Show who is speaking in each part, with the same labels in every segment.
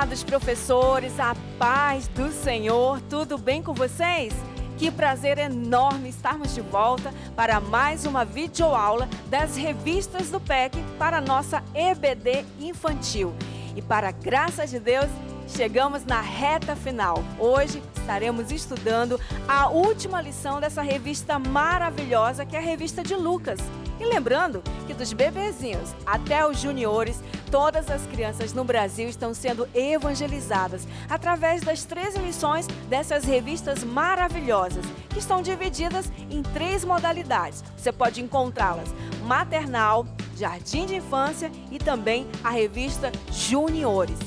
Speaker 1: Amados professores, a paz do Senhor, tudo bem com vocês? Que prazer enorme estarmos de volta para mais uma videoaula das revistas do PEC para a nossa EBD infantil. E para a graça de Deus, chegamos na reta final. Hoje estaremos estudando a última lição dessa revista maravilhosa que é a revista de Lucas. E lembrando que dos bebezinhos até os juniores, todas as crianças no Brasil estão sendo evangelizadas através das 13 lições dessas revistas maravilhosas, que estão divididas em 3 modalidades. Você pode encontrá-las: maternal, jardim de infância e também a revista juniores.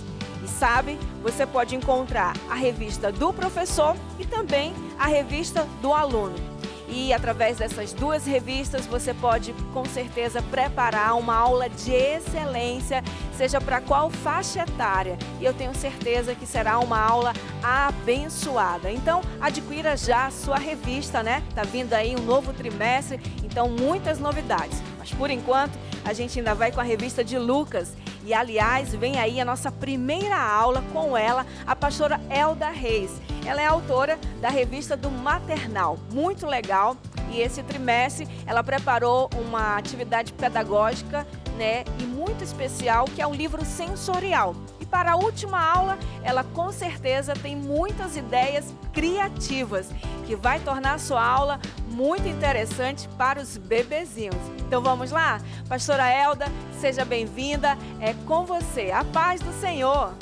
Speaker 1: E sabe, você pode encontrar a revista do professor e também a revista do aluno. E através dessas 2 revistas você pode com certeza preparar uma aula de excelência, seja para qual faixa etária. E eu tenho certeza que será uma aula abençoada. Então adquira já a sua revista, né? Tá vindo aí um novo trimestre, então muitas novidades. Mas por enquanto a gente ainda vai com a revista de Lucas. E aliás, vem aí a nossa primeira aula com ela, a pastora Elda Reis. Ela é autora da revista do Maternal, muito legal. E esse trimestre ela preparou uma atividade pedagógica, né, e muito especial, que é o livro sensorial. E para a última aula, ela com certeza tem muitas ideias criativas, que vai tornar a sua aula muito interessante para os bebezinhos. Então vamos lá? Pastora Elda, seja bem-vinda, é com você. A paz do Senhor!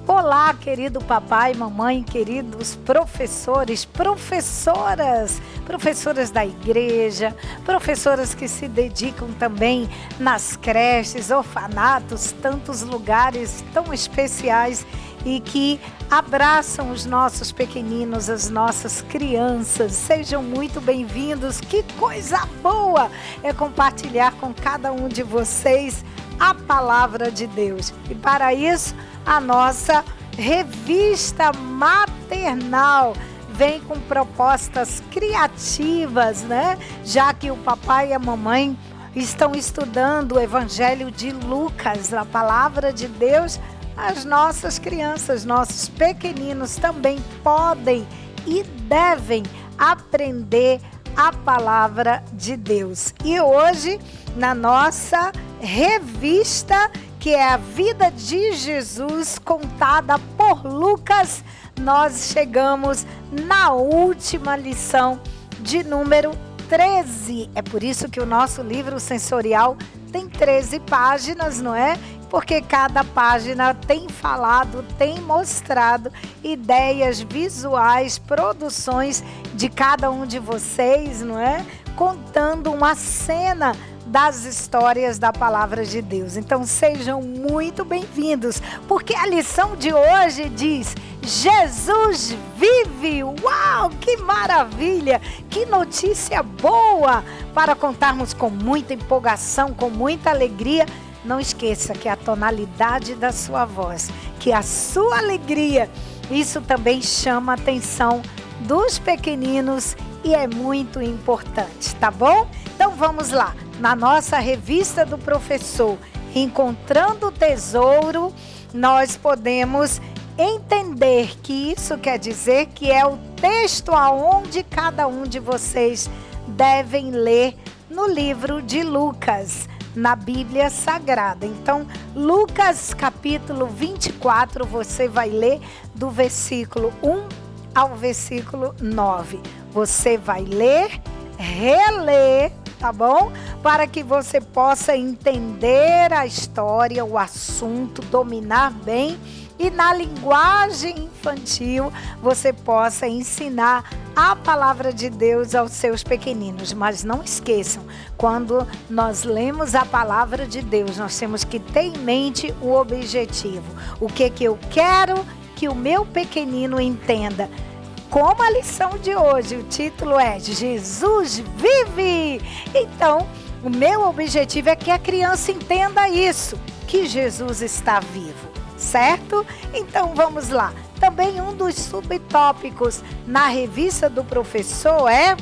Speaker 2: Olá, querido papai, mamãe, queridos professores, professoras da igreja, professoras que se dedicam também nas creches, orfanatos, tantos lugares tão especiais e que abraçam os nossos pequeninos, as nossas crianças. Sejam muito bem-vindos. Que coisa boa é compartilhar com cada um de vocês a palavra de Deus. E para isso, a nossa revista maternal vem com propostas criativas, né? Já que o papai e a mamãe estão estudando o Evangelho de Lucas, a palavra de Deus, as nossas crianças, nossos pequeninos também podem e devem aprender a palavra de Deus. E hoje, na nossa revista, que é a vida de Jesus contada por Lucas, nós chegamos na última lição de número 13. É por isso que o nosso livro sensorial tem 13 páginas, não é? Porque cada página tem falado, tem mostrado ideias visuais, produções de cada um de vocês, não é? Contando uma cena das histórias da palavra de Deus. Então sejam muito bem-vindos, porque a lição de hoje diz: Jesus vive! Uau, que maravilha! Que notícia boa para contarmos com muita empolgação, com muita alegria. Não esqueça que a tonalidade da sua voz, que a sua alegria, isso também chama a atenção dos pequeninos e é muito importante, tá bom? Então vamos lá. Na nossa revista do professor, Encontrando o Tesouro, nós podemos entender que isso quer dizer que é o texto aonde cada um de vocês devem ler no livro de Lucas, na Bíblia Sagrada. Então, Lucas capítulo 24, você vai ler do versículo 1 ao versículo 9. Você vai ler, reler, tá bom? Para que você possa entender a história, o assunto, dominar bem e na linguagem infantil você possa ensinar a palavra de Deus aos seus pequeninos. Mas não esqueçam, quando nós lemos a palavra de Deus, nós temos que ter em mente o objetivo. O que eu quero que o meu pequenino entenda. Como a lição de hoje, o título é Jesus vive! Então, o meu objetivo é que a criança entenda isso, que Jesus está vivo, certo? Então, vamos lá. Também um dos subtópicos na revista do professor é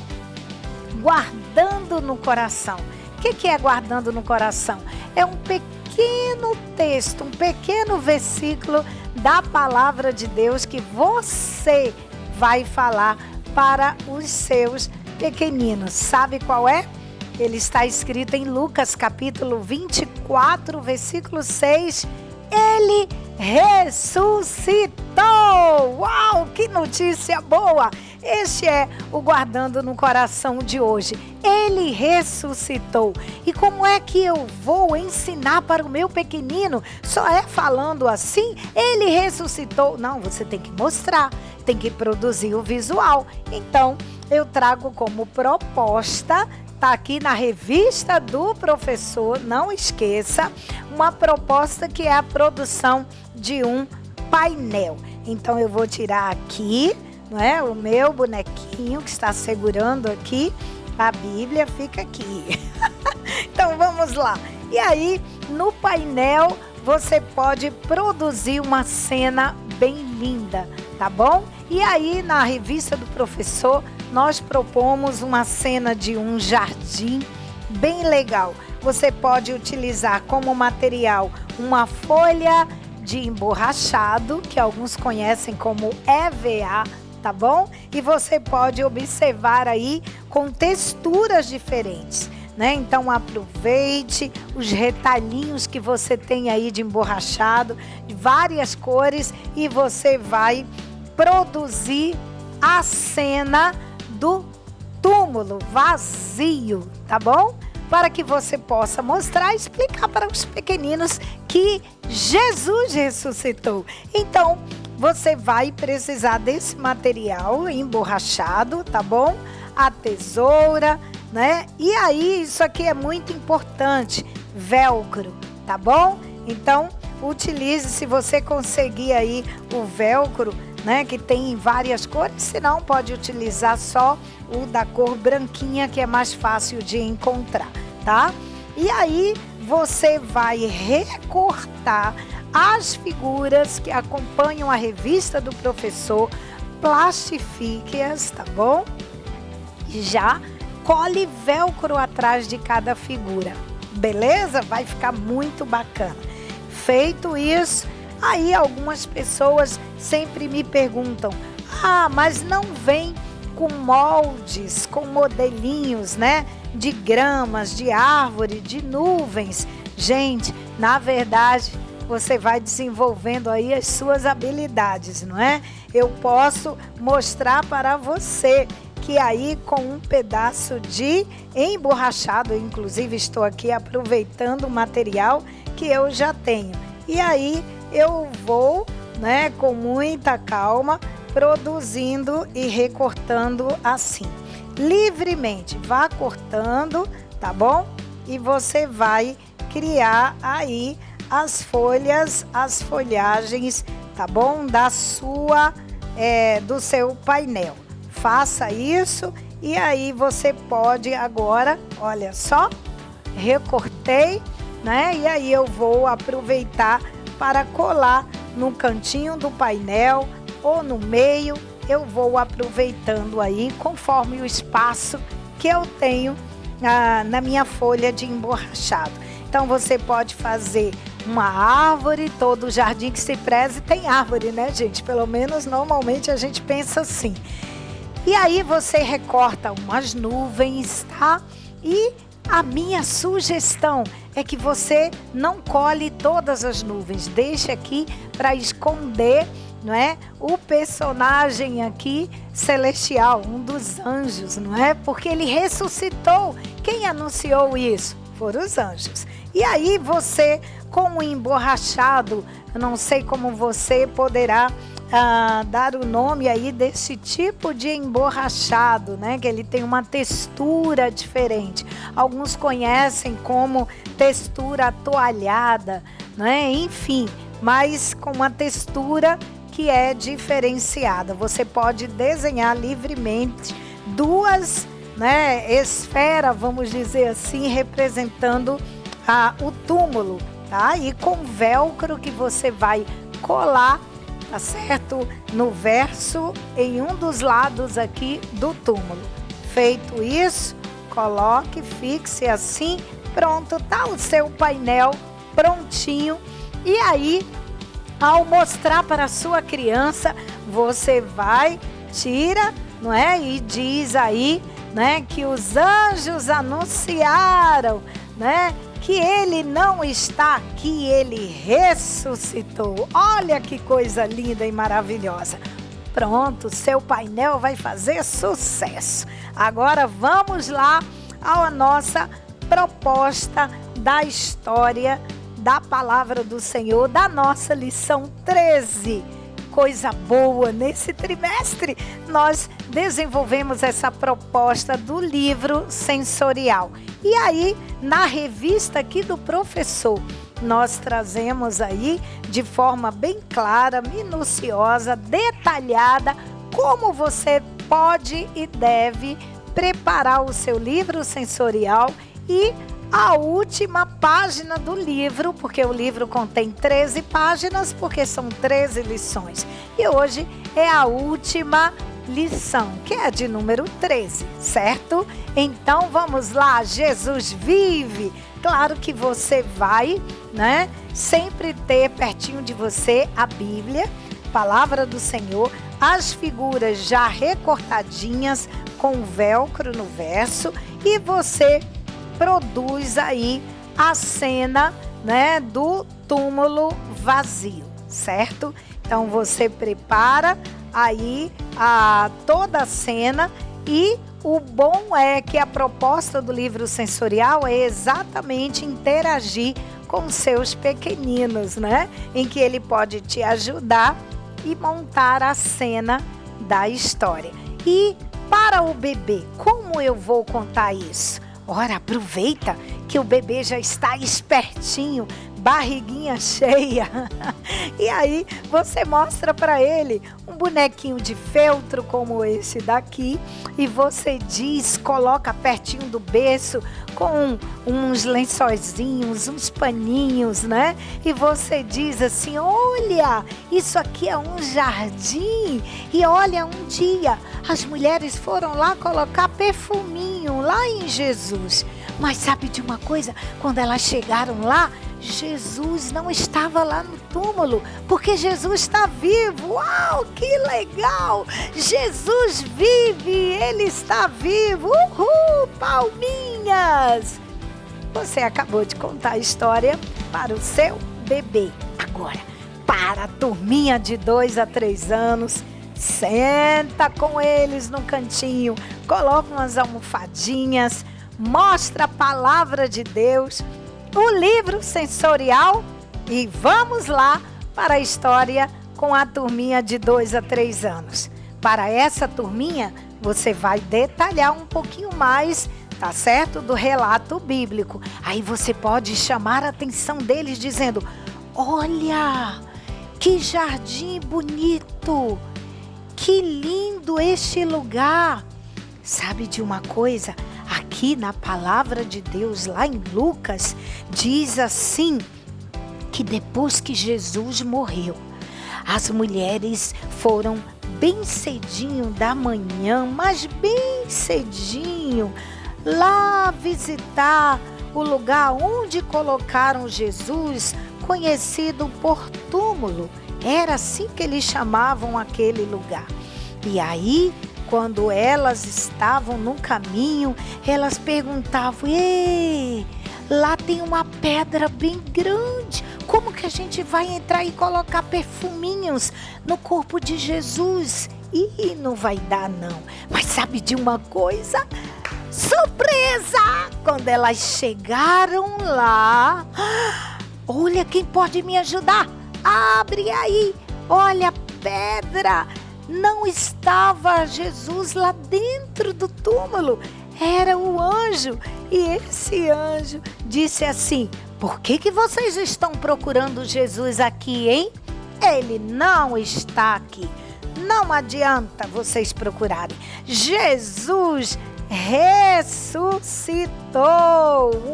Speaker 2: guardando no coração. O que é guardando no coração? É um pequeno pequeno texto, um pequeno versículo da palavra de Deus que você vai falar para os seus pequeninos. Sabe qual é? Ele está escrito em Lucas capítulo 24, versículo 6. Ele ressuscitou! Uau, que notícia boa! Este é o Guardando no Coração de hoje. Ele ressuscitou. E como é que eu vou ensinar para o meu pequenino? Só é falando assim? Ele ressuscitou. Não, você tem que mostrar, tem que produzir o visual. Então, eu trago como proposta, está aqui na revista do professor, não esqueça, uma proposta que é a produção de um painel. Então eu vou tirar aqui, não é, o meu bonequinho que está segurando aqui a Bíblia, fica aqui. Então vamos lá. E aí no painel você pode produzir uma cena bem linda, tá bom? E aí na revista do professor nós propomos uma cena de um jardim bem legal. Você pode utilizar como material uma folha de emborrachado, que alguns conhecem como EVA, tá bom? E você pode observar aí com texturas diferentes, né? Então aproveite os retalhinhos que você tem aí de emborrachado, de várias cores, e você vai produzir a cena do túmulo vazio, tá bom? Para que você possa mostrar e explicar para os pequeninos que Jesus ressuscitou. Então, você vai precisar desse material emborrachado, tá bom? A tesoura, né? E aí, isso aqui é muito importante, velcro, tá bom? Então, utilize, se você conseguir aí o velcro, né, que tem em várias cores, senão pode utilizar só o da cor branquinha, que é mais fácil de encontrar, tá? E aí você vai recortar as figuras que acompanham a revista do professor, plastifique-as, tá bom? E já cole velcro atrás de cada figura, beleza? Vai ficar muito bacana. Feito isso, aí algumas pessoas sempre me perguntam: ah, mas não vem com moldes, com modelinhos, né? De gramas, de árvore, de nuvens. Gente, na verdade, você vai desenvolvendo aí as suas habilidades, não é? Eu posso mostrar para você que aí com um pedaço de emborrachado, inclusive estou aqui aproveitando o material que eu já tenho. E aí eu vou, né, com muita calma, produzindo e recortando assim. Livremente, vá cortando, tá bom? E você vai criar aí as folhas, as folhagens, tá bom? Do seu painel. Faça isso e aí você pode agora, olha só, recortei, né? E aí eu vou aproveitar para colar no cantinho do painel ou no meio. Eu vou aproveitando aí conforme o espaço que eu tenho na minha folha de emborrachado. Então você pode fazer uma árvore, todo jardim que se preze tem árvore, né, gente? Pelo menos normalmente a gente pensa assim. E aí você recorta umas nuvens, tá? E a minha sugestão é que você não cole todas as nuvens, deixe aqui para esconder, não é? O personagem aqui celestial, um dos anjos, não é? Porque ele ressuscitou. Quem anunciou isso? Foram os anjos. E aí você, com o emborrachado, eu não sei como você poderá dar o nome aí desse tipo de emborrachado, né? Que ele tem uma textura diferente. Alguns conhecem como textura atoalhada, né? Enfim, mas com uma textura que é diferenciada. Você pode desenhar livremente duas, né, esferas, vamos dizer assim, representando o túmulo, tá? E com velcro que você vai colar, tá certo? No verso, em um dos lados aqui do túmulo. Feito isso, coloque, fixe assim, pronto, tá o seu painel prontinho. E aí, ao mostrar para a sua criança, você vai, tira, não é? E diz aí, né, que os anjos anunciaram, né, que ele não está aqui, ele ressuscitou. Olha que coisa linda e maravilhosa. Pronto, seu painel vai fazer sucesso. Agora vamos lá à nossa proposta da história da palavra do Senhor, da nossa lição 13. Coisa boa, nesse trimestre nós desenvolvemos essa proposta do livro sensorial. E aí, na revista aqui do professor, nós trazemos aí de forma bem clara, minuciosa, detalhada, como você pode e deve preparar o seu livro sensorial e a última página do livro, porque o livro contém 13 páginas, porque são 13 lições. E hoje é a última lição, que é de número 13, certo? Então vamos lá, Jesus vive! Claro que você vai, né, sempre ter pertinho de você a Bíblia, palavra do Senhor, as figuras já recortadinhas com velcro no verso, e você produz aí a cena, né, do túmulo vazio, certo? Então você prepara aí toda a cena, e o bom é que a proposta do livro sensorial é exatamente interagir com seus pequeninos, né? Em que ele pode te ajudar e montar a cena da história. E para o bebê, como eu vou contar isso? Ora, aproveita que o bebê já está espertinho, barriguinha cheia. E aí você mostra para ele um bonequinho de feltro como esse daqui, e você diz, coloca pertinho do berço com uns lençóizinhos, uns paninhos, né? E você diz assim: olha, isso aqui é um jardim, e olha, um dia as mulheres foram lá colocar perfuminho lá em Jesus. Mas sabe de uma coisa? Quando elas chegaram lá, Jesus não estava lá no túmulo, porque Jesus está vivo. Uau, que legal! Jesus vive, Ele está vivo. Uhul, palminhas! Você acabou de contar a história para o seu bebê. Agora, para a turminha de 2 a 3 anos, senta com eles no cantinho, coloca umas almofadinhas, mostra a palavra de Deus, o livro sensorial, e vamos lá para a história com a turminha de 2 a 3 anos. Para essa turminha, você vai detalhar um pouquinho mais, tá certo? Do relato bíblico. Aí você pode chamar a atenção deles dizendo: olha, que jardim bonito, que lindo este lugar. Sabe de uma coisa? Aqui na palavra de Deus, lá em Lucas, diz assim, que depois que Jesus morreu, as mulheres foram bem cedinho da manhã, mas bem cedinho, lá visitar o lugar onde colocaram Jesus, conhecido por túmulo. Era assim que eles chamavam aquele lugar. E aí, quando elas estavam no caminho, elas perguntavam: ei, lá tem uma pedra bem grande, como que a gente vai entrar e colocar perfuminhos no corpo de Jesus? Ih, não vai dar não. Mas sabe de uma coisa? Surpresa! Quando elas chegaram lá, olha, quem pode me ajudar? Abre aí, olha a pedra. Não estava Jesus lá dentro do túmulo, era o anjo. E esse anjo disse assim: por que vocês estão procurando Jesus aqui, hein? Ele não está aqui. Não adianta vocês procurarem. Jesus ressuscitou.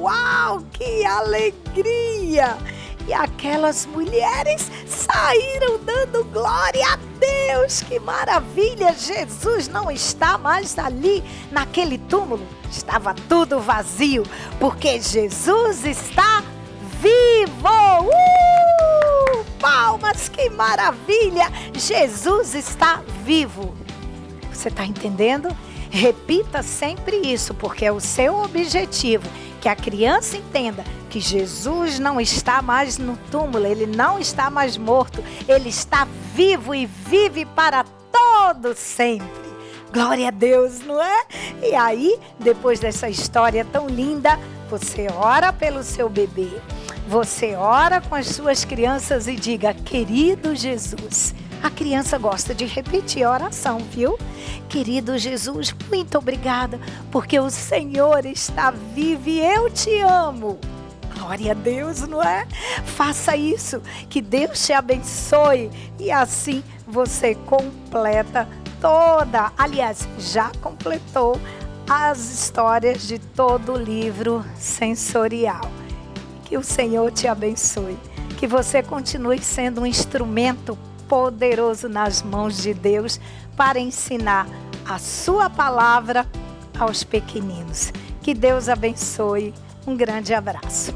Speaker 2: Uau, que alegria! E aquelas mulheres saíram dando glória a Deus. Que maravilha! Jesus não está mais ali naquele túmulo. Estava tudo vazio, porque Jesus está vivo! Palmas, que maravilha! Jesus está vivo. Você está entendendo? Repita sempre isso, porque é o seu objetivo, que a criança entenda que Jesus não está mais no túmulo, ele não está mais morto, ele está vivo e vive para todo sempre. Glória a Deus, não é? E aí, depois dessa história tão linda, você ora pelo seu bebê, você ora com as suas crianças e diga: querido Jesus. A criança gosta de repetir a oração, viu? Querido Jesus, muito obrigada, porque o Senhor está vivo e eu te amo. Glória a Deus, não é? Faça isso, que Deus te abençoe e assim você completa toda, aliás, já completou as histórias de todo o livro sensorial. Que o Senhor te abençoe, que você continue sendo um instrumento poderoso nas mãos de Deus para ensinar a sua palavra aos pequeninos. Que Deus abençoe. Um grande abraço.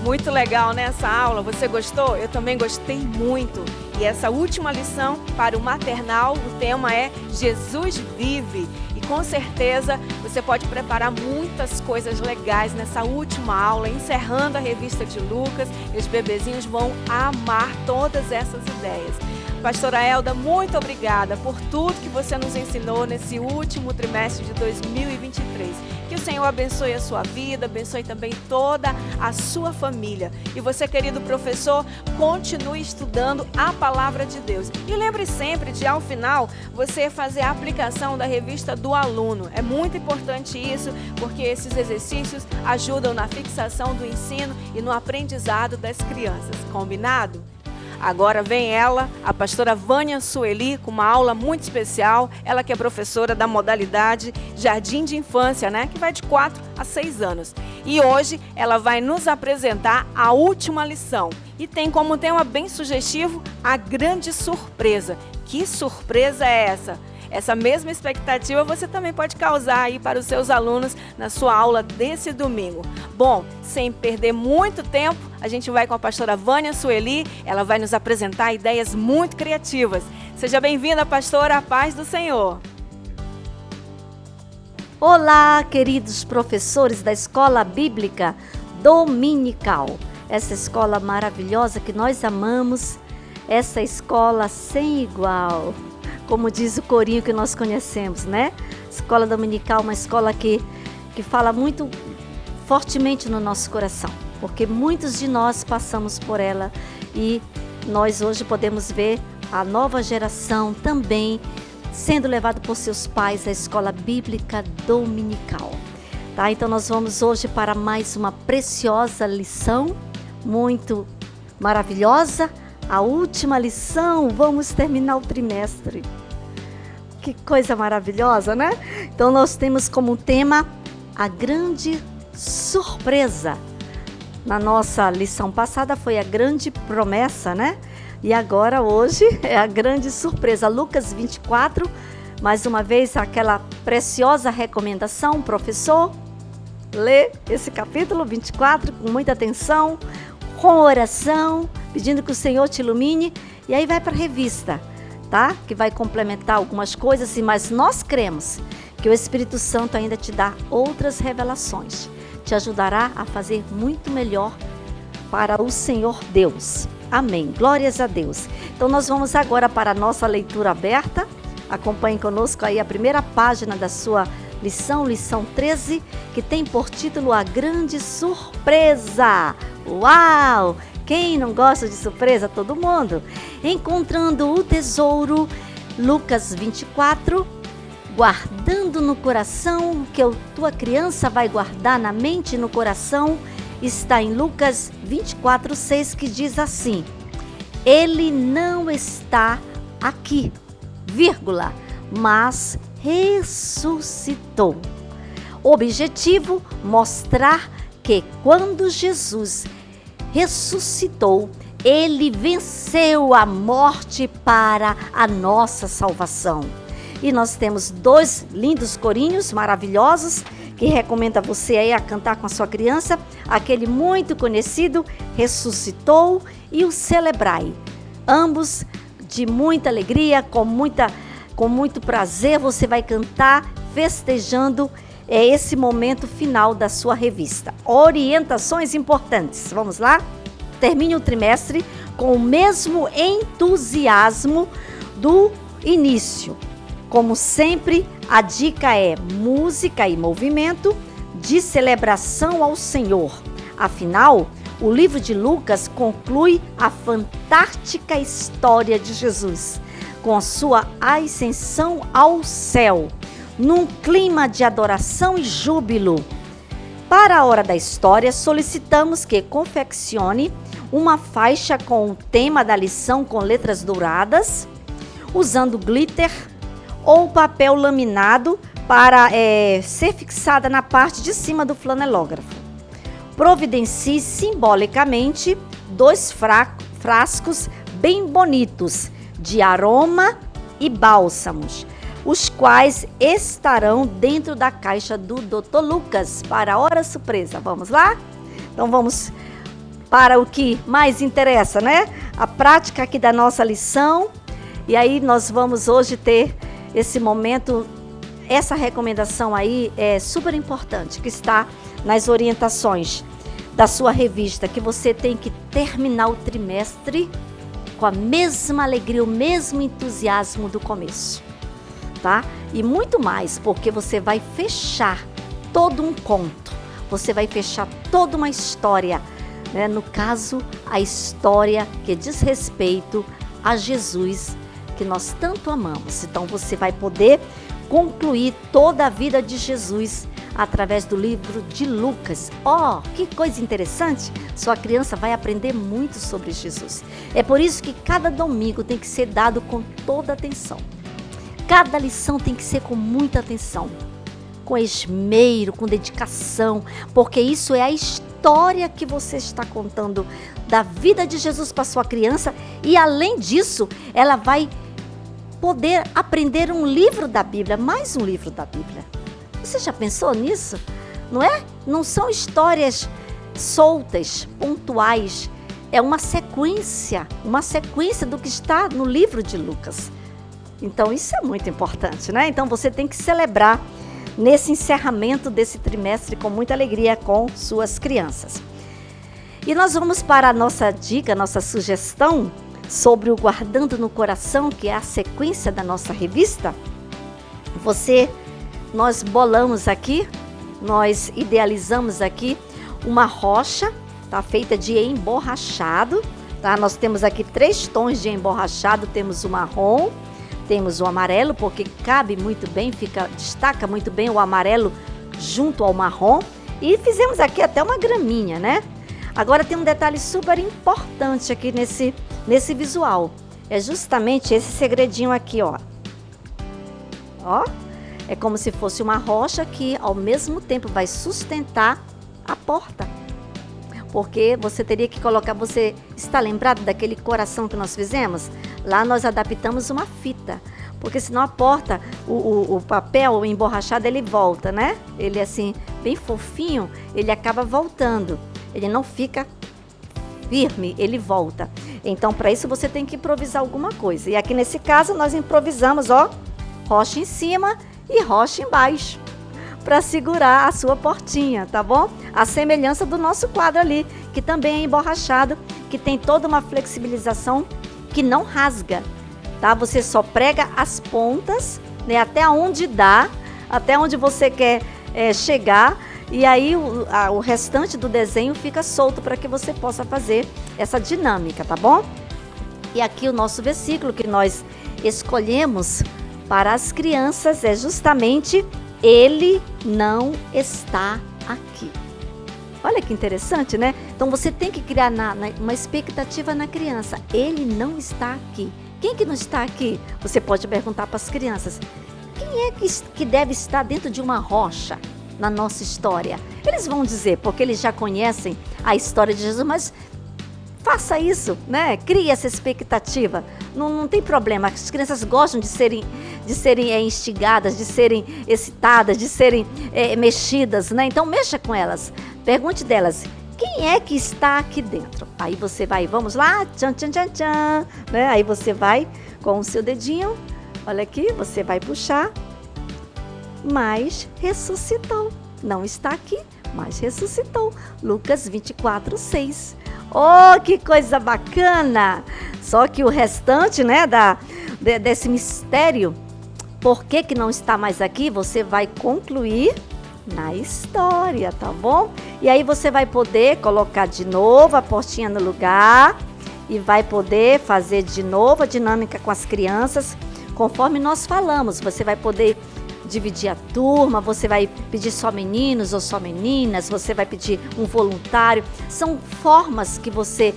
Speaker 1: Muito legal, né, essa aula? Você gostou? Eu também gostei muito. E essa última lição para o maternal, o tema é Jesus vive. E com certeza você pode preparar muitas coisas legais nessa última aula, encerrando a revista de Lucas. E os bebezinhos vão amar todas essas ideias. Pastora Elda, muito obrigada por tudo que você nos ensinou nesse último trimestre de 2023. Que o Senhor abençoe a sua vida, abençoe também toda a sua família. E você, querido professor, continue estudando a palavra de Deus. E lembre sempre de, ao final, você fazer a aplicação da revista do aluno. É muito importante isso, porque esses exercícios ajudam na fixação do ensino e no aprendizado das crianças. Combinado? Agora vem ela, a pastora Vânia Sueli, com uma aula muito especial. Ela que é professora da modalidade Jardim de Infância, né? Que vai de 4 a 6 anos. E hoje ela vai nos apresentar a última lição. E tem como tema bem sugestivo a grande surpresa. Que surpresa é essa? Essa mesma expectativa você também pode causar aí para os seus alunos na sua aula desse domingo. Bom, sem perder muito tempo, a gente vai com a pastora Vânia Sueli. Ela vai nos apresentar ideias muito criativas. Seja bem-vinda, pastora, a paz do Senhor.
Speaker 3: Olá, queridos professores da Escola Bíblica Dominical. Essa escola maravilhosa que nós amamos, essa escola sem igual. Como diz o corinho que nós conhecemos, né? Escola Dominical, uma escola que fala muito fortemente no nosso coração, porque muitos de nós passamos por ela e nós hoje podemos ver a nova geração também sendo levado por seus pais à Escola Bíblica Dominical. Tá? Então nós vamos hoje para mais uma preciosa lição, muito maravilhosa. A última lição, vamos terminar o trimestre. Que coisa maravilhosa, né? Então nós temos como tema a grande surpresa. Na nossa lição passada foi a grande promessa, né? E agora hoje é a grande surpresa. Lucas 24, mais uma vez aquela preciosa recomendação, professor, lê esse capítulo 24 com muita atenção, com oração, pedindo que o Senhor te ilumine, e aí vai para a revista, tá? Que vai complementar algumas coisas, mas nós cremos que o Espírito Santo ainda te dá outras revelações, te ajudará a fazer muito melhor para o Senhor Deus. Amém. Glórias a Deus. Então nós vamos agora para a nossa leitura aberta. Acompanhe conosco aí a primeira página da sua lição 13, que tem por título A Grande Surpresa. Uau! Quem não gosta de surpresa? Todo mundo. Encontrando o tesouro, Lucas 24, guardando no coração o que a tua criança vai guardar na mente e no coração, está em Lucas 24, 6, que diz assim: ele não está aqui, vírgula, mas ressuscitou. Objetivo: mostrar que quando Jesus ressuscitou, ele venceu a morte para a nossa salvação. E nós temos dois lindos corinhos maravilhosos que recomendo a você aí a cantar com a sua criança, aquele muito conhecido, Ressuscitou e o Celebrai. Ambos de muita alegria, com muito prazer, você vai cantar festejando esse momento final da sua revista. Orientações importantes, vamos lá? Termine o trimestre com o mesmo entusiasmo do início. Como sempre, a dica é música e movimento de celebração ao Senhor. Afinal, o livro de Lucas conclui a fantástica história de Jesus, com a sua ascensão ao céu, num clima de adoração e júbilo. Para a hora da história, solicitamos que confeccione uma faixa com o tema da lição com letras douradas, usando glitter ou papel laminado para ser fixada na parte de cima do flanelógrafo. Providencie simbolicamente 2 frascos bem bonitos de aroma e bálsamos, os quais estarão dentro da caixa do Dr. Lucas para a hora surpresa. Vamos lá? Então vamos para o que mais interessa, né? A prática aqui da nossa lição. E aí nós vamos hoje ter esse momento, essa recomendação aí é super importante, que está nas orientações da sua revista, que você tem que terminar o trimestre com a mesma alegria, o mesmo entusiasmo do começo, tá? E muito mais, porque você vai fechar todo um conto, você vai fechar toda uma história, né? No caso, a história que diz respeito a Jesus, que nós tanto amamos. Então você vai poder concluir toda a vida de Jesus através do livro de Lucas. Que coisa interessante! Sua criança vai aprender muito sobre Jesus. É por isso que cada domingo tem que ser dado com toda atenção. Cada lição tem que ser com muita atenção, com esmero, com dedicação, porque isso é a história que você está contando da vida de Jesus para sua criança, e além disso, ela vai poder aprender um livro da Bíblia, mais um livro da Bíblia. Você já pensou nisso? Não é? Não são histórias soltas, pontuais. É uma sequência do que está no livro de Lucas. Então isso é muito importante, né? Então você tem que celebrar nesse encerramento desse trimestre com muita alegria com suas crianças. E nós vamos para a nossa dica, nossa sugestão sobre o Guardando no Coração, que é a sequência da nossa revista. Nós bolamos aqui, nós idealizamos aqui uma rocha, tá, feita de emborrachado, tá? Nós temos aqui 3 tons de emborrachado, temos o marrom, temos o amarelo, porque cabe muito bem, destaca muito bem o amarelo junto ao marrom, e fizemos aqui até uma graminha, né? Agora tem um detalhe super importante aqui nesse visual, é justamente esse segredinho aqui, ó. É como se fosse uma rocha que ao mesmo tempo vai sustentar a porta. Porque você teria que colocar, você está lembrado daquele coração que nós fizemos? Lá nós adaptamos uma fita, porque senão a porta, o papel emborrachado, ele volta, né? Ele assim, bem fofinho, ele acaba voltando. Ele não fica firme, ele volta. Então, para isso você tem que improvisar alguma coisa. E aqui nesse caso nós improvisamos, rocha em cima e rocha embaixo, para segurar a sua portinha, tá bom? A semelhança do nosso quadro ali, que também é emborrachado, que tem toda uma flexibilização que não rasga, tá? Você só prega as pontas, né, até onde dá, até onde você quer chegar, e aí o restante do desenho fica solto para que você possa fazer essa dinâmica, tá bom? E aqui o nosso versículo que nós escolhemos para as crianças é justamente: Ele não está aqui. Olha que interessante, né? Então você tem que criar uma expectativa na criança. Ele não está aqui. Quem que não está aqui? Você pode perguntar para as crianças: quem é que deve estar dentro de uma rocha na nossa história? Eles vão dizer, porque eles já conhecem a história de Jesus, mas Faça isso, né? Crie essa expectativa. Não tem problema. As crianças gostam de serem instigadas, de serem excitadas, de serem mexidas, né? Então mexa com elas. Pergunte delas, quem é que está aqui dentro? Aí você vai, vamos lá, tchan, tchan, tchan, tchan, né? Aí você vai com o seu dedinho, olha aqui, você vai puxar, mas ressuscitou. Não está aqui, mas ressuscitou. Lucas 24:6. Oh, que coisa bacana! Só que o restante, né, desse mistério, por que não está mais aqui, você vai concluir na história, tá bom? E aí você vai poder colocar de novo a portinha no lugar e vai poder fazer de novo a dinâmica com as crianças, conforme nós falamos. Você vai poder dividir a turma, você vai pedir só meninos ou só meninas, você vai pedir um voluntário. São formas que você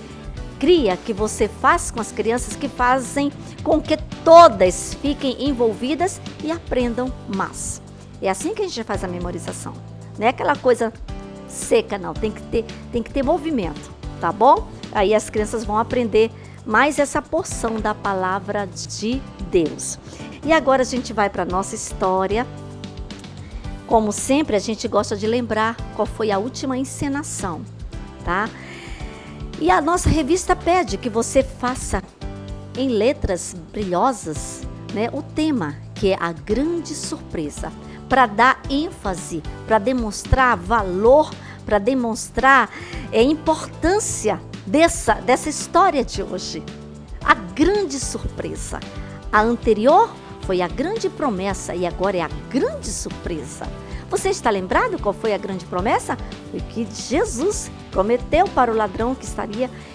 Speaker 3: cria, que você faz com as crianças, que fazem com que todas fiquem envolvidas e aprendam mais. É assim que a gente faz a memorização. Não é aquela coisa seca, não. Tem que ter movimento, tá bom? Aí as crianças vão aprender mais essa porção da palavra de Deus. E agora a gente vai para a nossa história. Como sempre, a gente gosta de lembrar qual foi a última encenação, tá? E a nossa revista pede que você faça em letras brilhosas, né, o tema, que é a grande surpresa, para dar ênfase, para demonstrar valor, para demonstrar importância dessa história de hoje. A grande surpresa. A anterior foi a grande promessa e agora é a grande surpresa. Você está lembrado qual foi a grande promessa? Foi que Jesus prometeu para o ladrão que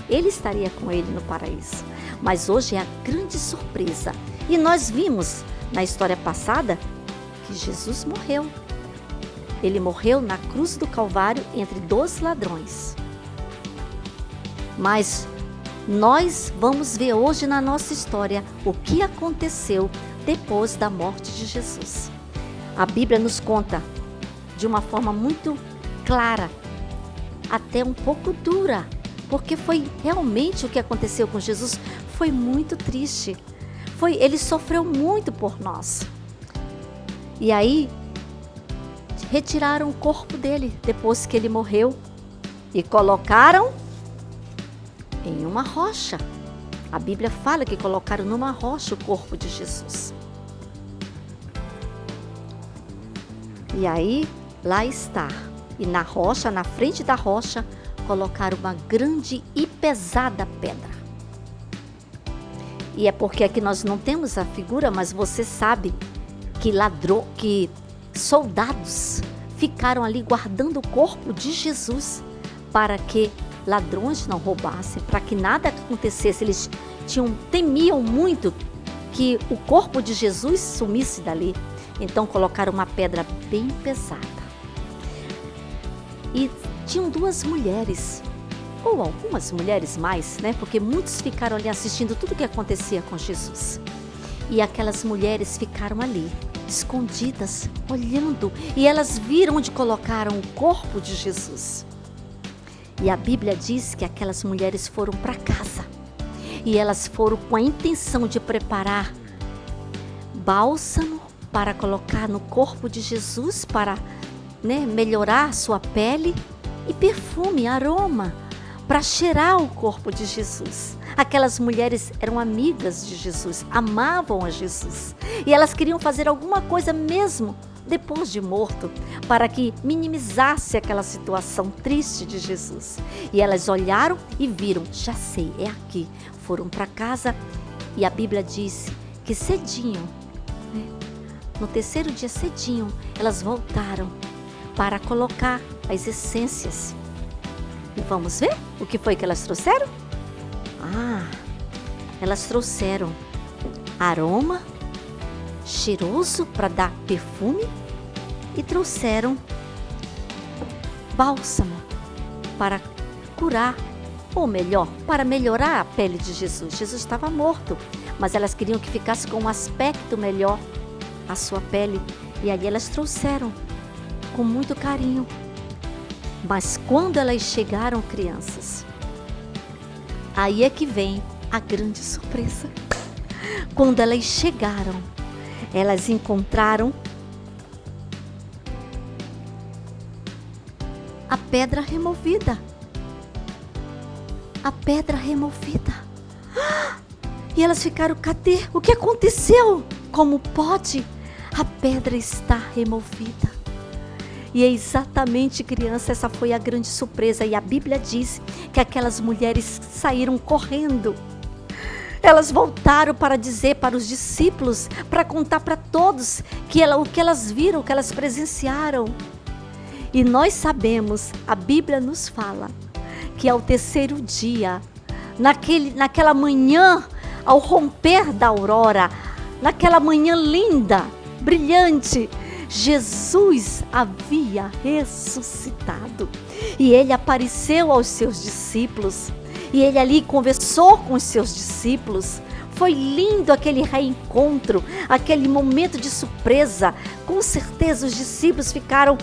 Speaker 3: ele estaria com ele no paraíso. Mas hoje é a grande surpresa. E nós vimos na história passada que Jesus morreu. Ele morreu na cruz do Calvário entre 2 ladrões. Mas nós vamos ver hoje na nossa história o que aconteceu depois da morte de Jesus. A Bíblia nos conta de uma forma muito clara, até um pouco dura, porque foi realmente o que aconteceu com Jesus. Foi muito triste. Ele sofreu muito por nós. E aí, retiraram o corpo dele depois que ele morreu e colocaram em uma rocha. A Bíblia fala que colocaram numa rocha o corpo de Jesus. E aí, lá está. E na rocha, na frente da rocha, colocaram uma grande e pesada pedra. E é porque aqui nós não temos a figura, mas você sabe que soldados ficaram ali guardando o corpo de Jesus para que ladrões não roubassem, para que nada acontecesse. Eles temiam muito que o corpo de Jesus sumisse dali. Então colocaram uma pedra bem pesada. E tinham 2 mulheres, ou algumas mulheres mais, né? Porque muitos ficaram ali assistindo tudo o que acontecia com Jesus. E aquelas mulheres ficaram ali, escondidas, olhando. E elas viram onde colocaram o corpo de Jesus. E a Bíblia diz que aquelas mulheres foram para casa. E elas foram com a intenção de preparar bálsamo para colocar no corpo de Jesus, para melhorar sua pele, e perfume, aroma, para cheirar o corpo de Jesus. Aquelas mulheres eram amigas de Jesus, amavam a Jesus. E elas queriam fazer alguma coisa mesmo depois de morto, para que minimizasse aquela situação triste de Jesus. E elas olharam e viram, já sei, é aqui. Foram para casa e a Bíblia diz que cedinho, no 3º dia cedinho, elas voltaram para colocar as essências. E vamos ver o que foi que elas trouxeram? Elas trouxeram aroma cheiroso para dar perfume e trouxeram bálsamo para curar, ou melhor, para melhorar a pele de Jesus. Jesus estava morto, mas elas queriam que ficasse com um aspecto melhor a sua pele. E aí elas trouxeram com muito carinho. Mas quando elas chegaram, crianças, Aí é que vem a grande surpresa. Quando elas chegaram, elas encontraram a pedra removida. A pedra removida. E elas ficaram, cadê? O que aconteceu? Como pode? A pedra está removida. E é exatamente, criança, essa foi a grande surpresa. E a Bíblia diz que aquelas mulheres saíram correndo. Elas voltaram para dizer para os discípulos, para contar para todos o que elas viram, o que elas presenciaram. E nós sabemos, a Bíblia nos fala, que ao terceiro dia, naquela manhã, ao romper da aurora, naquela manhã linda, brilhante, Jesus havia ressuscitado. E ele apareceu aos seus discípulos. E ele ali conversou com os seus discípulos. Foi lindo aquele reencontro, aquele momento de surpresa. Com certeza os discípulos ficaram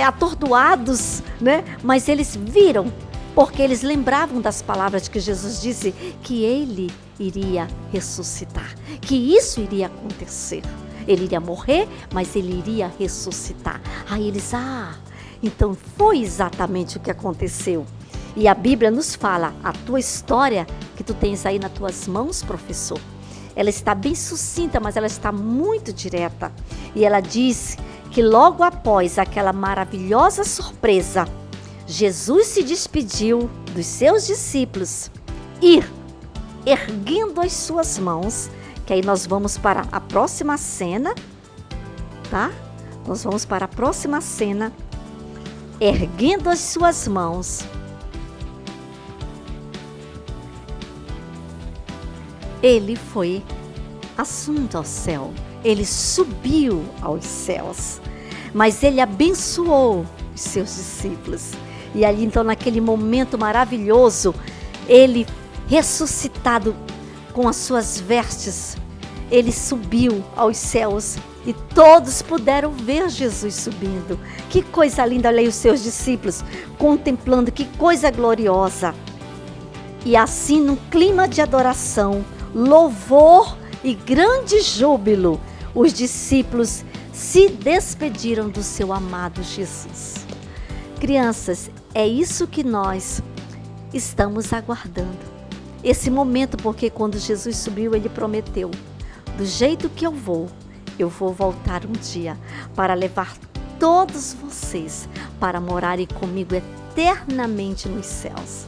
Speaker 3: atordoados, né? Mas eles viram, porque eles lembravam das palavras que Jesus disse, que ele iria ressuscitar, que isso iria acontecer. Ele iria morrer, mas ele iria ressuscitar. Aí eles, então foi exatamente o que aconteceu. E a Bíblia nos fala, a tua história que tu tens aí nas tuas mãos, professor, ela está bem sucinta, mas ela está muito direta. E ela diz que logo após aquela maravilhosa surpresa, Jesus se despediu dos seus discípulos e, erguendo as suas mãos, que aí nós vamos para a próxima cena, tá? Nós vamos para a próxima cena, erguendo as suas mãos, ele foi assunto ao céu, ele subiu aos céus, mas ele abençoou os seus discípulos. E ali então, naquele momento maravilhoso, ele ressuscitado com as suas vestes, ele subiu aos céus e todos puderam ver Jesus subindo. Que coisa linda, olha aí os seus discípulos contemplando, que coisa gloriosa. E assim, num clima de adoração, louvor e grande júbilo, os discípulos se despediram do seu amado Jesus. Crianças, é isso que nós estamos aguardando. Esse momento, porque quando Jesus subiu, ele prometeu, do jeito que eu vou voltar um dia para levar todos vocês para morarem comigo eternamente nos céus.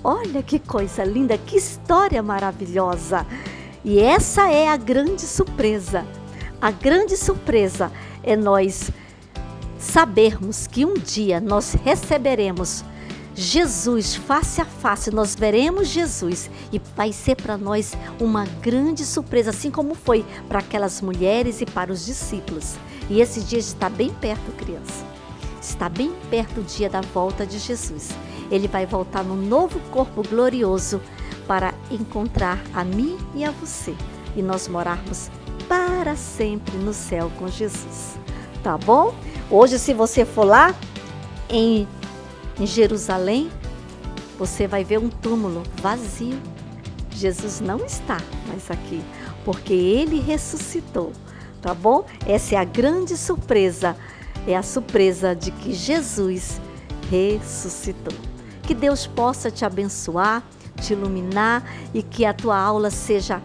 Speaker 3: Olha que coisa linda, que história maravilhosa. E essa é a grande surpresa. A grande surpresa é nós sabermos que um dia nós receberemos Jesus face a face, nós veremos Jesus e vai ser para nós uma grande surpresa, assim como foi para aquelas mulheres e para os discípulos. E esse dia está bem perto, criança. Está bem perto o dia da volta de Jesus. Ele vai voltar num novo corpo glorioso para encontrar a mim e a você. E nós morarmos para sempre no céu com Jesus. Tá bom? Hoje, se você for lá em Jerusalém, você vai ver um túmulo vazio. Jesus não está mais aqui, porque ele ressuscitou. Tá bom? Essa é a grande surpresa. É a surpresa de que Jesus ressuscitou. Que Deus possa te abençoar, te iluminar e que a tua aula seja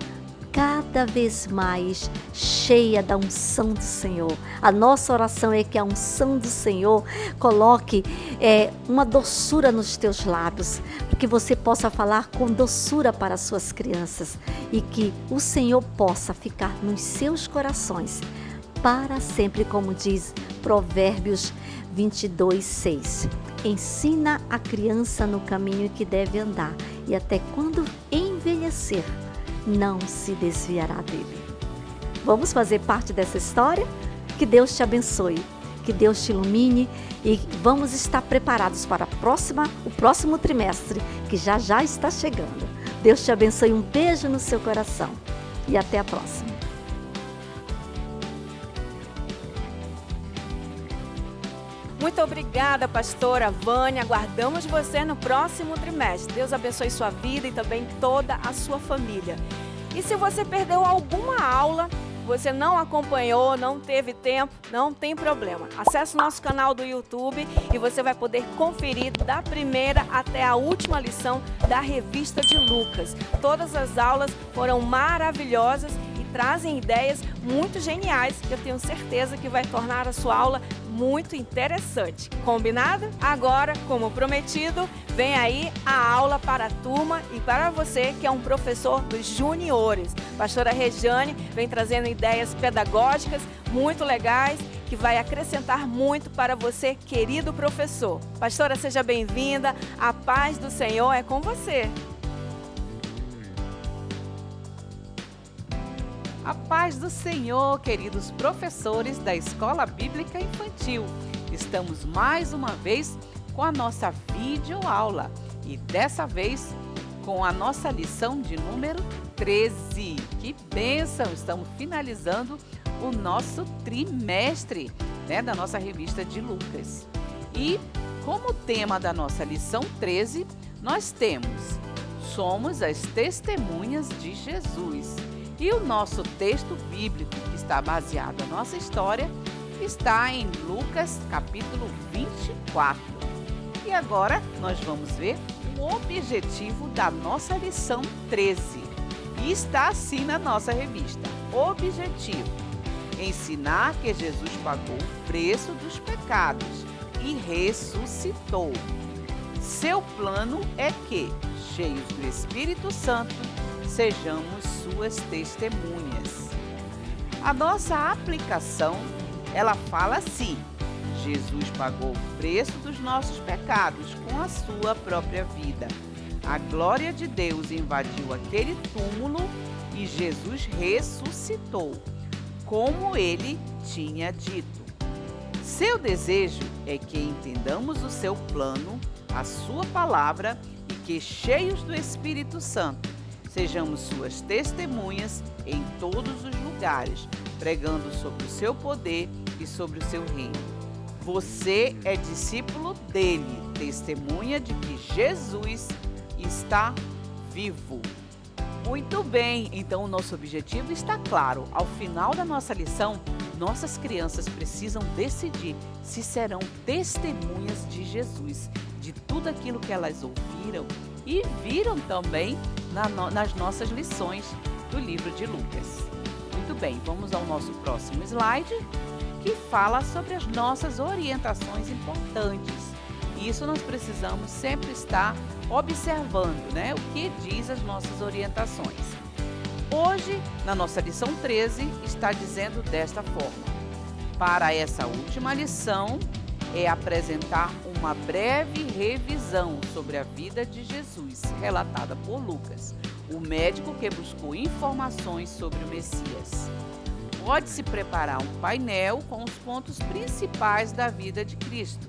Speaker 3: cada vez mais cheia da unção do Senhor. A nossa oração é que a unção do Senhor coloque uma doçura nos teus lábios, para que você possa falar com doçura para as suas crianças e que o Senhor possa ficar nos seus corações para sempre, como diz Provérbios 22:6. Ensina a criança no caminho que deve andar e até quando envelhecer, não se desviará dele. Vamos fazer parte dessa história? Que Deus te abençoe, que Deus te ilumine e vamos estar preparados para o próximo trimestre, que já está chegando. Deus te abençoe, um beijo no seu coração e até a próxima.
Speaker 1: Muito obrigada, pastora Vânia. Aguardamos você no próximo trimestre. Deus abençoe sua vida e também toda a sua família. E se você perdeu alguma aula, você não acompanhou, não teve tempo, não tem problema. Acesse o nosso canal do YouTube e você vai poder conferir da primeira até a última lição da Revista de Lucas. Todas as aulas foram maravilhosas e trazem ideias muito geniais que eu tenho certeza que vai tornar a sua aula muito interessante. Combinado? Agora, como prometido, vem aí a aula para a turma e para você que é um professor dos juniores. Pastora Rejane vem trazendo ideias pedagógicas muito legais que vai acrescentar muito para você, querido professor. Pastora, seja bem-vinda. A paz do Senhor é com você.
Speaker 4: A paz do Senhor, queridos professores da Escola Bíblica Infantil. Estamos mais uma vez com a nossa videoaula e dessa vez com a nossa lição de número 13. Que bênção! Estamos finalizando o nosso trimestre, da nossa revista de Lucas. E como tema da nossa lição 13, nós temos: somos as testemunhas de Jesus. E o nosso texto bíblico, que está baseado na nossa história, está em Lucas capítulo 24. E agora nós vamos ver o objetivo da nossa lição 13. E está assim na nossa revista. Objetivo: ensinar que Jesus pagou o preço dos pecados e ressuscitou. Seu plano é que, cheios do Espírito Santo, sejamos suas testemunhas. A nossa aplicação, ela fala assim: Jesus pagou o preço dos nossos pecados com a sua própria vida. A glória de Deus invadiu aquele túmulo e Jesus ressuscitou, como ele tinha dito. Seu desejo é que entendamos o seu plano, a sua palavra e que, cheios do Espírito Santo, sejamos suas testemunhas em todos os lugares, pregando sobre o seu poder e sobre o seu reino. Você é discípulo dele, testemunha de que Jesus está vivo. Muito bem, então o nosso objetivo está claro. Ao final da nossa lição, nossas crianças precisam decidir se serão testemunhas de Jesus, de tudo aquilo que elas ouviram e viram também nas nossas lições do livro de Lucas. Muito bem, vamos ao nosso próximo slide, que fala sobre as nossas orientações importantes. Isso nós precisamos sempre estar observando, o que diz as nossas orientações. Hoje, na nossa lição 13, está dizendo desta forma: para essa última lição, é apresentar uma breve revisão sobre a vida de Jesus, relatada por Lucas, o médico que buscou informações sobre o Messias. Pode-se preparar um painel com os pontos principais da vida de Cristo,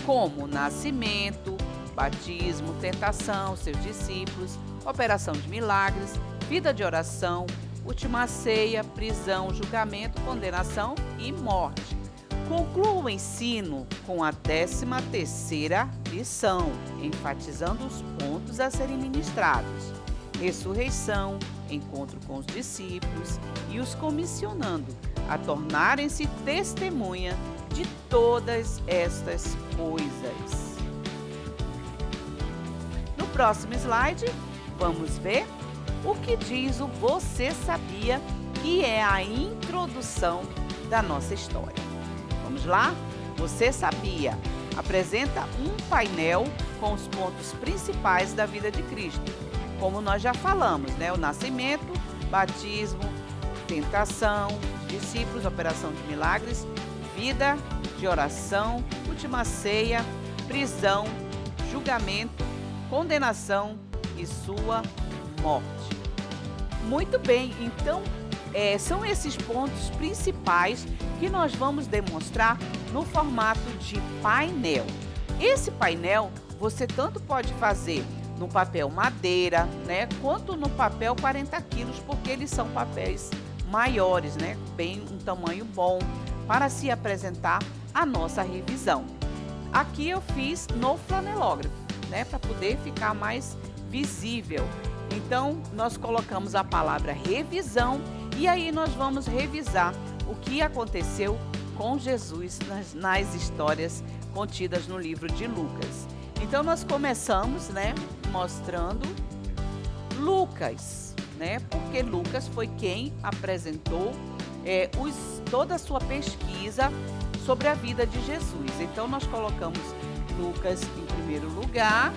Speaker 4: como nascimento, batismo, tentação, seus discípulos, operação de milagres, vida de oração, última ceia, prisão, julgamento, condenação e morte. Conclua o ensino com a 13ª lição, enfatizando os pontos a serem ministrados: ressurreição, encontro com os discípulos e os comissionando a tornarem-se testemunha de todas estas coisas. No próximo slide, vamos ver o que diz o Você Sabia, que é a introdução da nossa história. Vamos lá? Você Sabia apresenta um painel com os pontos principais da vida de Cristo. Como nós já falamos, o nascimento, batismo, tentação, discípulos, operação de milagres, vida de oração, última ceia, prisão, julgamento, condenação e sua morte. Muito bem, então são esses pontos principais que nós vamos demonstrar no formato de painel. Esse painel você tanto pode fazer no papel madeira, quanto no papel 40 quilos, porque eles são papéis maiores, bem um tamanho bom para se apresentar a nossa revisão. aqui eu fiz no flanelógrafo, né, para poder ficar mais visível. Então, nós colocamos a palavra revisão e aí nós vamos revisar o que aconteceu com Jesus nas histórias contidas no livro de Lucas. Então, nós começamos, né, mostrando Lucas, né, porque Lucas foi quem apresentou toda a sua pesquisa sobre a vida de Jesus. Então, nós colocamos Lucas em primeiro lugar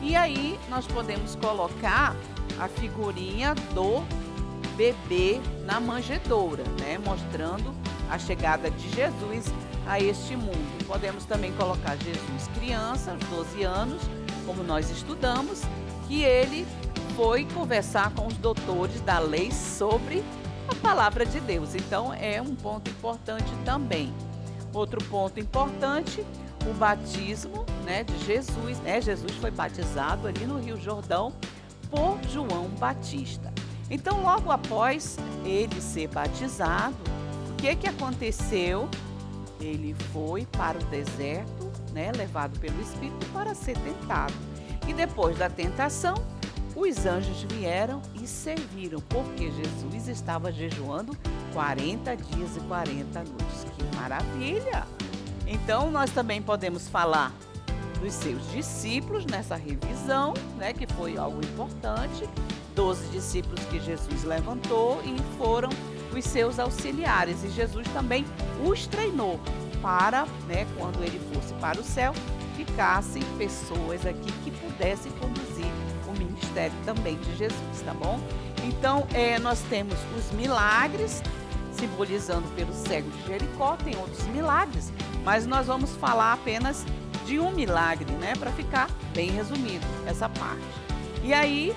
Speaker 4: e aí nós podemos colocar a figurinha do bebê na manjedoura, né, mostrando a chegada de Jesus a este mundo. Podemos também colocar Jesus criança, aos 12 anos, como nós estudamos, que ele foi conversar com os doutores da lei sobre a palavra de Deus. Então, é um ponto importante também. Outro ponto importante, o batismo, né, de Jesus. Jesus foi batizado ali no Rio Jordão por João Batista. Então, logo após ele ser batizado, o que aconteceu? Ele foi para o deserto, né, levado pelo Espírito para ser tentado. E depois da tentação, os anjos vieram e serviram, porque Jesus estava jejuando 40 dias e 40 noites. Que maravilha! Então, nós também podemos falar dos seus discípulos nessa revisão, né, que foi algo importante. 12 discípulos que Jesus levantou e foram os seus auxiliares. E Jesus também os treinou para, né, quando ele fosse para o céu, ficassem pessoas aqui que pudessem conduzir o ministério também de Jesus, tá bom? Então, nós temos os milagres, simbolizando pelo cego de Jericó, tem outros milagres, mas nós vamos falar apenas de um milagre, né, para ficar bem resumido essa parte. E aí,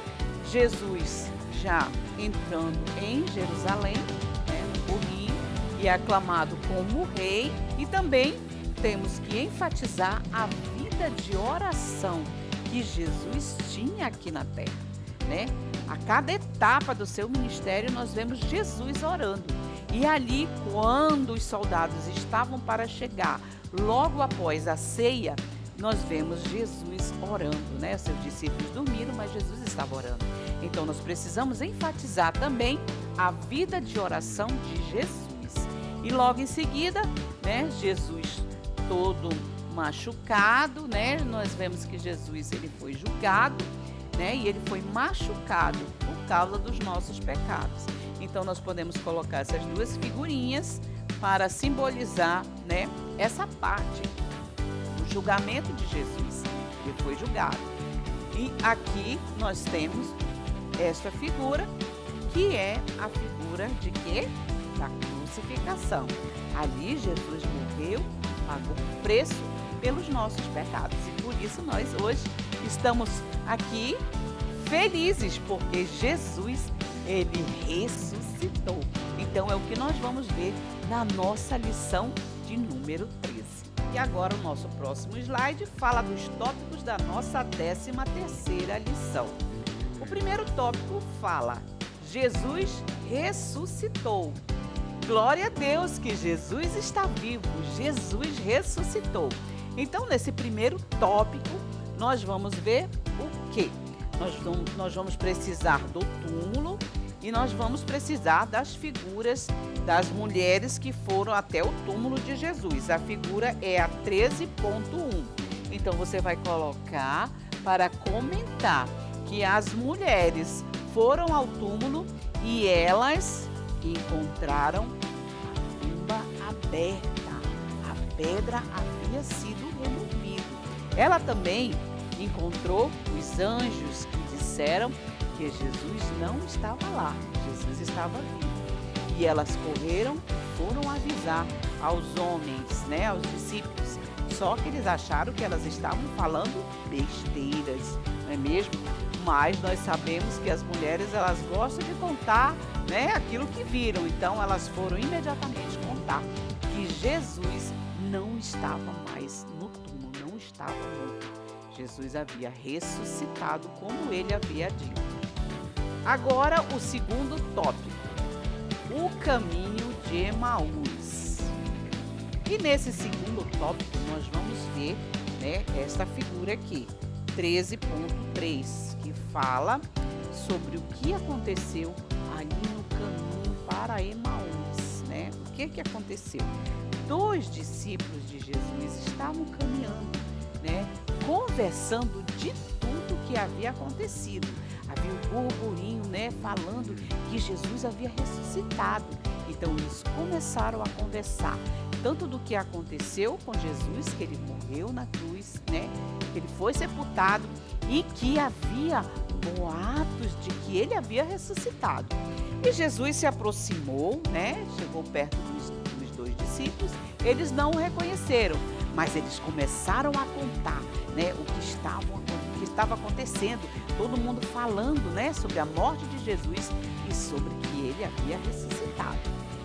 Speaker 4: Jesus já entrando em Jerusalém, né, no burrinho, e é aclamado como rei, e também temos que enfatizar a vida de oração que Jesus tinha aqui na terra, né? A cada etapa do seu ministério nós vemos Jesus orando. E ali, quando os soldados estavam para chegar, logo após a ceia, nós vemos Jesus orando, né? Seus discípulos dormiram, mas Jesus estava orando. Então, nós precisamos enfatizar também a vida de oração de Jesus. E logo em seguida, né, Jesus todo machucado, né? Nós vemos que Jesus ele foi julgado, né? E ele foi machucado por causa dos nossos pecados. Então, nós podemos colocar essas duas figurinhas para simbolizar, né, essa parte, o julgamento de Jesus. Ele foi julgado. E aqui nós temos esta figura, que é a figura de quê? Da crucificação. Ali Jesus morreu, pagou o preço pelos nossos pecados. E por isso nós hoje estamos aqui felizes, porque Jesus, ele ressuscitou. Então é o que nós vamos ver na nossa lição de número 13. E agora o nosso próximo slide fala dos tópicos da nossa 13ª lição. O primeiro tópico fala: Jesus ressuscitou. Glória a Deus que Jesus está vivo, Jesus ressuscitou. Então, nesse primeiro tópico, nós vamos ver o quê? Nós vamos precisar do túmulo e nós vamos precisar das figuras das mulheres que foram até o túmulo de Jesus. A figura é a 13.1. Então, você vai colocar para comentar que as mulheres foram ao túmulo e elas encontraram a tumba aberta. A pedra havia sido removida. Ela também encontrou os anjos que disseram que Jesus não estava lá, Jesus estava vivo. E elas correram e foram avisar aos homens, né, aos discípulos. Só que eles acharam que elas estavam falando besteiras, não é mesmo? Mas nós sabemos que as mulheres, elas gostam de contar, né, aquilo que viram. Então, elas foram imediatamente contar que Jesus não estava mais no túmulo, não estava morto. Jesus havia ressuscitado, como ele havia dito. Agora, o segundo tópico, o caminho de Emaús. E nesse segundo tópico, nós vamos ver né, esta figura aqui, 13.3, que fala sobre o que aconteceu ali no caminho para Emaús, né? O que aconteceu? 2 discípulos de Jesus estavam caminhando, né, conversando de tudo que havia acontecido. Havia um burburinho, né, falando que Jesus havia ressuscitado. Então eles começaram a conversar tanto do que aconteceu com Jesus, que ele morreu na cruz, né, que ele foi sepultado e que havia boatos de que ele havia ressuscitado. E Jesus se aproximou, né, chegou perto dos 2 discípulos. Eles não o reconheceram, mas eles começaram a contar, né, o que estava acontecendo, todo mundo falando, né, sobre a morte de Jesus e sobre que ele havia ressuscitado.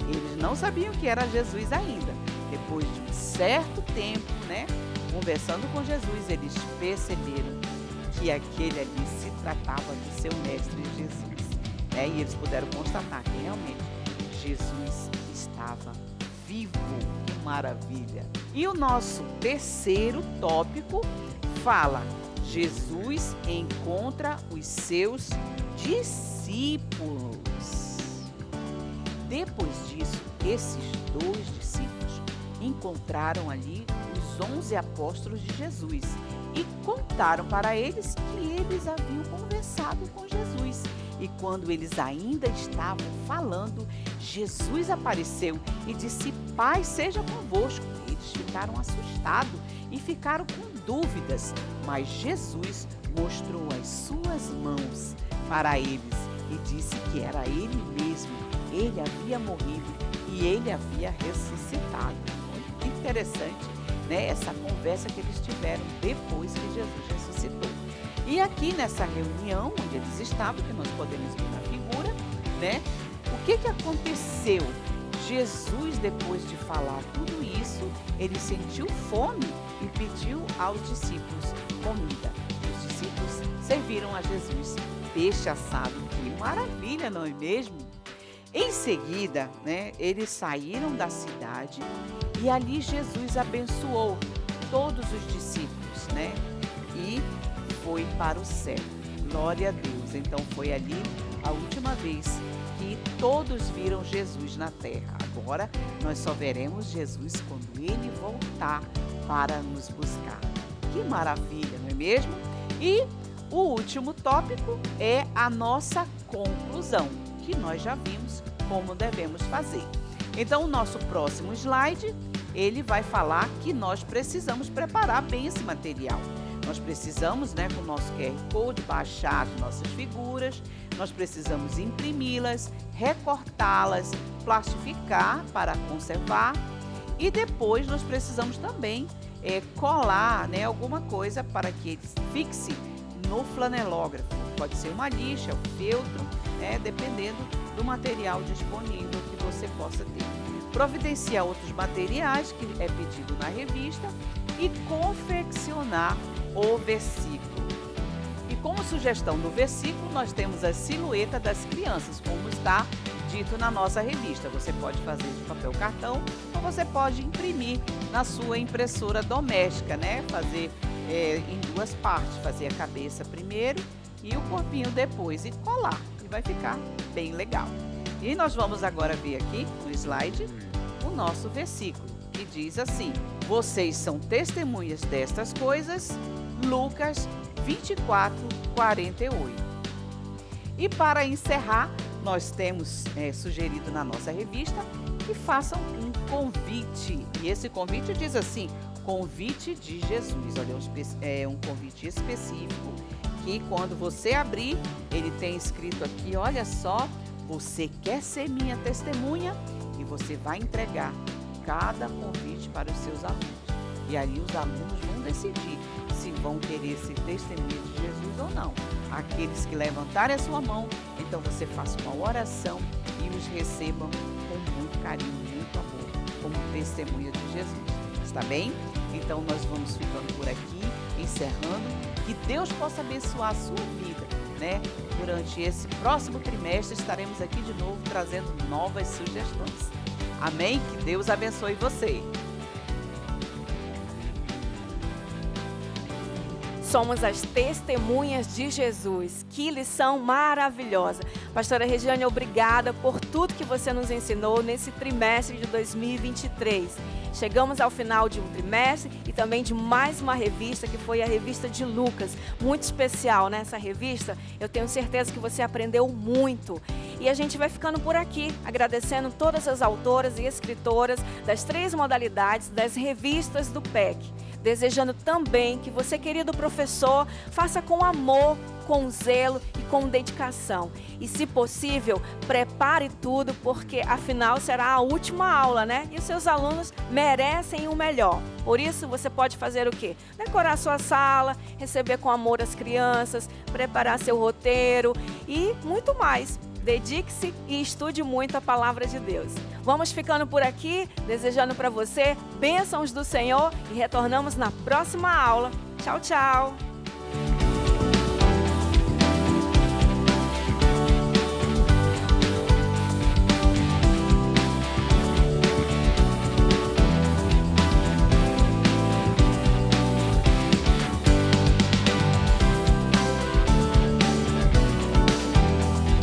Speaker 4: Eles não sabiam que era Jesus ainda. Depois de um certo tempo, né, conversando com Jesus, eles perceberam que aquele ali se tratava de seu mestre Jesus, né, e eles puderam constatar que realmente Jesus estava vivo. Que maravilha! E o nosso terceiro tópico fala: Jesus encontra os seus discípulos. Depois disso, esses 2 discípulos encontraram ali os 11 apóstolos de Jesus e contaram para eles que eles haviam conversado com Jesus. E quando eles ainda estavam falando, Jesus apareceu e disse: Pai seja convosco. Eles ficaram assustados e ficaram com dúvidas, mas Jesus mostrou as suas mãos para eles e disse que era ele mesmo. Ele havia morrido e ele havia ressuscitado. Muito interessante, né, essa conversa que eles tiveram depois que Jesus ressuscitou. E aqui nessa reunião onde eles estavam, que nós podemos ver na figura, né, o que aconteceu? Jesus, depois de falar tudo isso, ele sentiu fome e pediu aos discípulos comida. Os discípulos serviram a Jesus peixe assado. Que maravilha, não é mesmo? Em seguida, né, eles saíram da cidade e ali Jesus abençoou todos os discípulos, né, e foi para o céu. Glória a Deus. Então foi ali a última vez que todos viram Jesus na terra. Agora nós só veremos Jesus quando ele voltar para nos buscar. Que maravilha, não é mesmo? E o último tópico é a nossa conclusão, que nós já vimos como devemos fazer. Então o nosso próximo slide, ele vai falar que nós precisamos preparar bem esse material. Nós precisamos, né, com o nosso QR Code, baixar as nossas figuras, nós precisamos imprimi-las, recortá-las, plastificar para conservar e depois nós precisamos também colar, né, alguma coisa para que ele fixe no flanelógrafo. Pode ser uma lixa, um feltro, né, dependendo do material disponível que você possa ter. Providenciar outros materiais que é pedido na revista e confeccionar o versículo. E como sugestão do versículo, nós temos a silhueta das crianças, como está dito na nossa revista. Você pode fazer de papel cartão ou você pode imprimir na sua impressora doméstica, né? Fazer em 2 partes, fazer a cabeça primeiro e o corpinho depois e colar. E vai ficar bem legal. E nós vamos agora ver aqui no slide o nosso versículo, que diz assim: vocês são testemunhas destas coisas, Lucas 24:48. E para encerrar, nós temos sugerido na nossa revista que façam um convite. E esse convite diz assim: convite de Jesus. Olha, é um convite específico que quando você abrir, ele tem escrito aqui, olha só, você quer ser minha testemunha? E você vai entregar cada convite para os seus alunos. E ali os alunos vão decidir se vão querer ser testemunha de Jesus ou não. Aqueles que levantarem a sua mão, então você faça uma oração e os recebam com muito carinho, muito amor, como testemunha de Jesus. Está bem? Então nós vamos ficando por aqui, encerrando. Que Deus possa abençoar a sua vida, né? Durante esse próximo trimestre estaremos aqui de novo trazendo novas sugestões. Amém? Que Deus abençoe você.
Speaker 1: somos as testemunhas de Jesus. Que lição maravilhosa. Pastora Regiane, obrigada por tudo que você nos ensinou nesse trimestre de 2023. Chegamos ao final de um trimestre e também de mais uma revista, que foi a revista de Lucas. Muito especial, né? Essa revista. Eu tenho certeza que você aprendeu muito. E a gente vai ficando por aqui, agradecendo todas as autoras e escritoras das 3 modalidades das revistas do PEC. Desejando também que você, querido professor, faça com amor, com zelo e com dedicação. E, se possível, prepare tudo, porque afinal será a última aula, né? E os seus alunos merecem o melhor. Por isso, você pode fazer o quê? Decorar sua sala, receber com amor as crianças, preparar seu roteiro e muito mais. Dedique-se e estude muito a palavra de Deus. Vamos ficando por aqui, desejando para você bênçãos do Senhor e retornamos na próxima aula. Tchau, tchau!